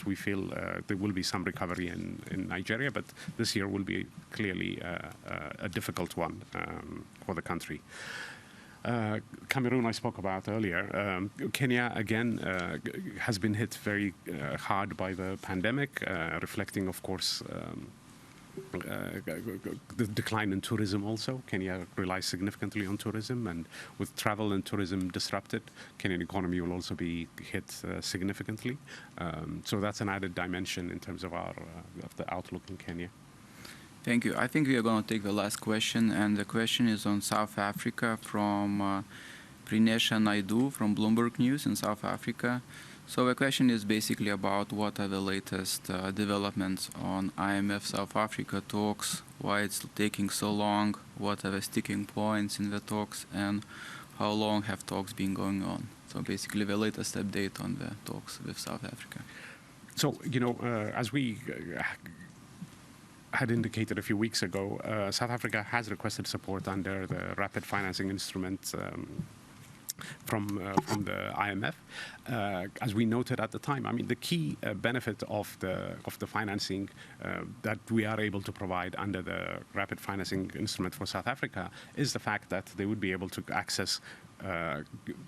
we feel there will be some recovery in Nigeria, but this year will be clearly a difficult one for the country. Cameroon, I spoke about earlier. Kenya, again, has been hit very hard by the pandemic, reflecting, of course, the decline in tourism also. Kenya relies significantly on tourism, and with travel and tourism disrupted, Kenyan economy will also be hit significantly. So that's an added dimension in terms of the outlook in Kenya. Thank you. I think we are going to take the last question, and the question is on South Africa from Prinesha Naidu from Bloomberg News in South Africa. So the question is basically about what are the latest developments on IMF South Africa talks, why it's taking so long, what are the sticking points in the talks, and how long have talks been going on? So basically the latest update on the talks with South Africa. So, you know, as we had indicated a few weeks ago, South Africa has requested support under the rapid financing instrument from the IMF. As we noted at the time, I mean, the key benefit of the financing that we are able to provide under the rapid financing instrument for South Africa is the fact that they would be able to access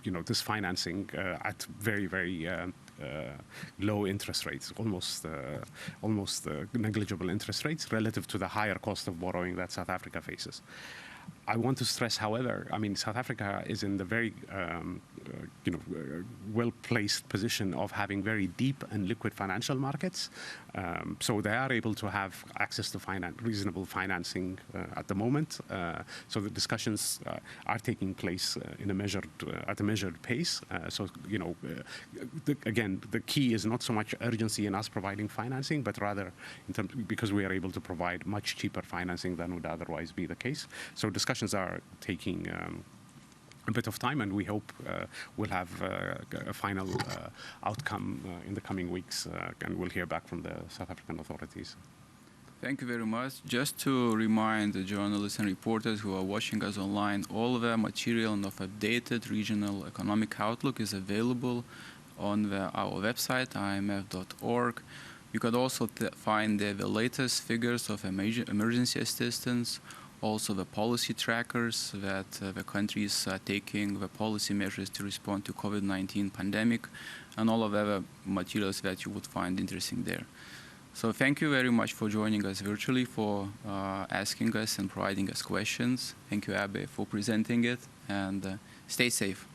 you know, this financing at very, very low interest rates, almost negligible interest rates relative to the higher cost of borrowing that South Africa faces. I want to stress, however, I mean, South Africa is in the very, you know, well-placed position of having very deep and liquid financial markets. So they are able to have access to reasonable financing at the moment. So the discussions are taking place in at a measured pace. So, you know, again, the key is not so much urgency in us providing financing, but rather because we are able to provide much cheaper financing than would otherwise be the case. So discussions are taking a bit of time, and we hope we'll have a final outcome in the coming weeks, and we'll hear back from the South African authorities. Thank you very much. Just to remind the journalists and reporters who are watching us online, all of the material and of updated regional economic outlook is available on our website, imf.org. You could also find the latest figures of emergency assistance, also the policy trackers that the countries are taking, the policy measures to respond to COVID-19 pandemic, and all of the other materials that you would find interesting there. So thank you very much for joining us virtually, for asking us and providing us questions. Thank you, Abe, for presenting it, and stay safe.